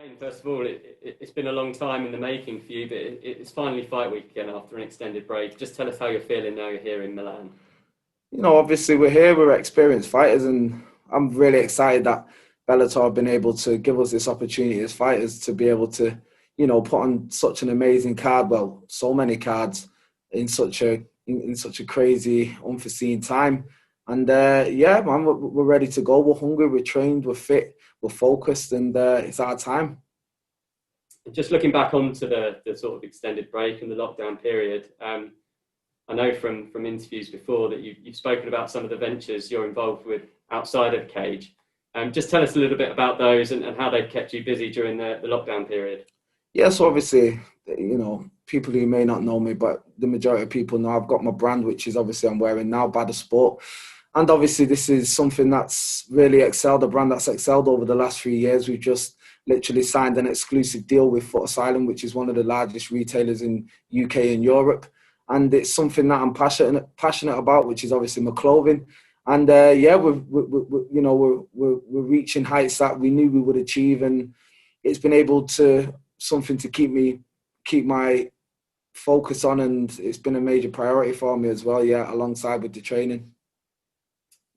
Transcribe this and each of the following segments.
Kane, first of all, it's been a long time in the making for you, but it's finally fight week again after an extended break. Just tell us how you're feeling now you're here in Milan. Obviously we're here, we're experienced fighters, and I'm really excited that Bellator have been able to give us this opportunity as fighters to be able to, put on such an amazing card. Well, so many cards in such a crazy, unforeseen time. And yeah, man, we're ready to go. We're hungry, we're trained, we're fit, we're focused, and it's our time. Just looking back onto the sort of extended break and the lockdown period, I know from interviews before that you've spoken about some of the ventures you're involved with outside of the cage. Just tell us a little bit about those and how they've kept you busy during the lockdown period. Yeah, so obviously, people who may not know me, but the majority of people know I've got my brand, which is obviously I'm wearing now, Bada Sport. And obviously this is something that's really excelled, a brand that's excelled over the last 3 years. We've just literally signed an exclusive deal with Foot Asylum, which is one of the largest retailers in UK and Europe. And it's something that I'm passionate about, which is obviously my clothing. And yeah, we're reaching heights that we knew we would achieve, and it's been able to something to keep my focus on, and it's been a major priority for me as well. Yeah, alongside with the training.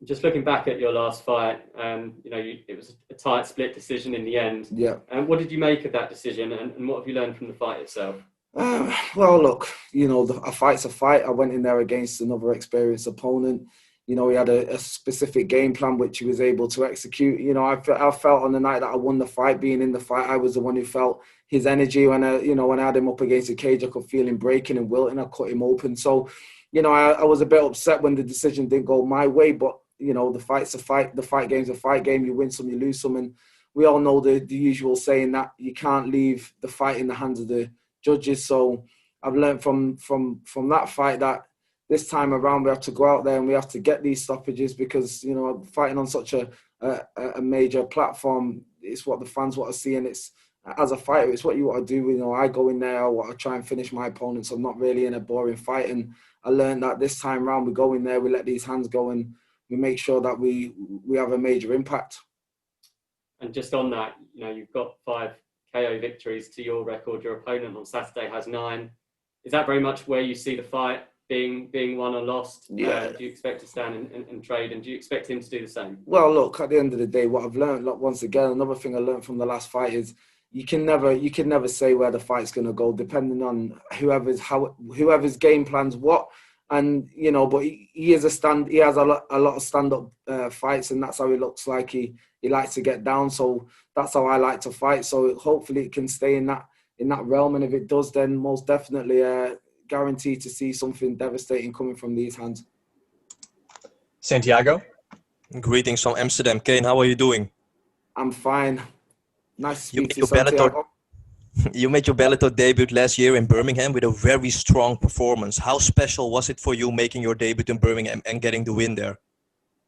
Just looking back at your last fight, it was a tight split decision in the end. Yeah. And what did you make of that decision, and what have you learned from the fight itself? Well, look, a fight's a fight. I went in there against another experienced opponent. He had a specific game plan which he was able to execute. I felt on the night that I won the fight, being in the fight, I was the one who felt his energy. When I had him up against the cage, I could feel him breaking and wilting. I cut him open. So, I was a bit upset when the decision didn't go my way. But the fight's a fight. The fight game's a fight game. You win some, you lose some, and we all know the usual saying that you can't leave the fight in the hands of the judges. So I've learned from that fight that this time around we have to go out there and we have to get these stoppages, because fighting on such a major platform, it's what the fans want to see, and it's, as a fighter, it's what you want to do. I go in there, I want to try and finish my opponents. I'm not really in a boring fight, and I learned that this time around we go in there, we let these hands go, and we make sure that we have a major impact. And just on that, you've got 5 KO victories to your record. Your opponent on Saturday has 9. Is that very much where you see the fight being won or lost? Yeah. Do you expect to stand and trade, and do you expect him to do the same? Well, look, at the end of the day, what I've learned, once again, another thing I learned from the last fight is you can never say where the fight's going to go, depending on whoever's game plans what. And but he has a lot of stand-up fights, and that's how he looks like. He likes to get down, so that's how I like to fight. So hopefully it can stay in that realm, and if it does, then most definitely guaranteed to see something devastating coming from these hands. Santiago, greetings from Amsterdam. Kane, how are you doing? I'm fine. Nice to speak to you, Santiago. You made your Bellator debut last year in Birmingham with a very strong performance. How special was it for you making your debut in Birmingham and getting the win there?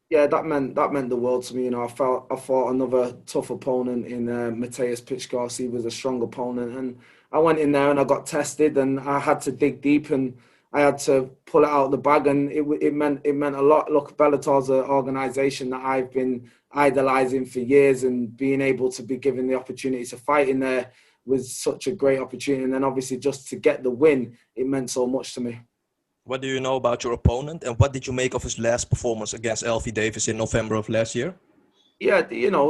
Yeah, that meant the world to me. I fought another tough opponent in Mateus Pitchkos. He was a strong opponent, and I went in there and I got tested, and I had to dig deep, and I had to pull it out of the bag, and it meant a lot. Look, Bellator's an organisation that I've been idolising for years, and being able to be given the opportunity to fight in there was such a great opportunity. And then obviously just to get the win, it meant so much to me. What do you know about your opponent, and what did you make of his last performance against Alfie Davis in November of last year? Yeah,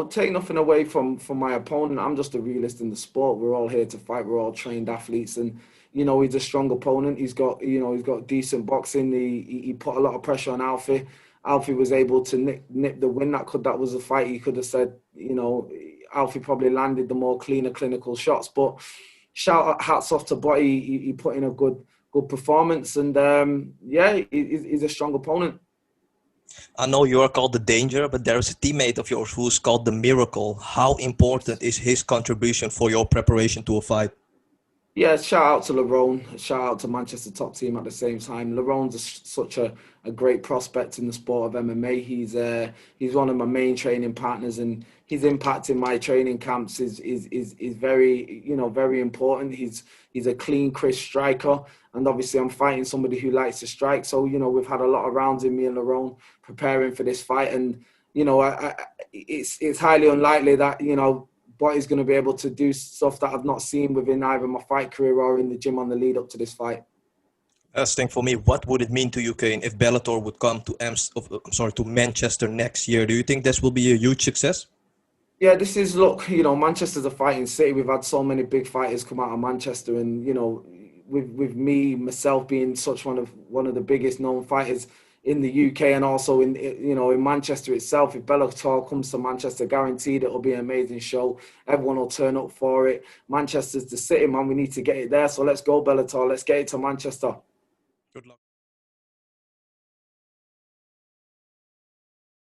take nothing away from my opponent. I'm just a realist in the sport. We're all here to fight. We're all trained athletes, and he's a strong opponent. He's got decent boxing. He put a lot of pressure on Alfie. Alfie was able to nip the win. That was a fight. He could have said, Alfie probably landed the more cleaner, clinical shots. But hats off to Botti. He put in a good performance, and he's a strong opponent. I know you are called the Danger, but there is a teammate of yours who is called the Miracle. How important is his contribution for your preparation to a fight? Yeah, shout out to Lerone, shout out to Manchester top team at the same time. Lerone's such a great prospect in the sport of MMA. He's one of my main training partners, and his impact in my training camps is very very important. He's a clean, crisp striker, and obviously I'm fighting somebody who likes to strike. So we've had a lot of rounds in me and Lerone preparing for this fight, and it's highly unlikely that Botti's going to be able to do stuff that I've not seen within either my fight career or in the gym on the lead up to this fight. Last thing for me, what would it mean to you, Kane, if Bellator would come to Manchester next year? Do you think this will be a huge success? Yeah, this is, look, you know, Manchester's a fighting city. We've had so many big fighters come out of Manchester, and you know, with me myself being such one of the biggest known fighters in the UK and also in, you know, in Manchester itself. If Bellator comes to Manchester, guaranteed it'll be an amazing show. Everyone will turn up for it. Manchester's the city, man. We need to get it there. So let's go, Bellator. Let's get it to Manchester. Good luck.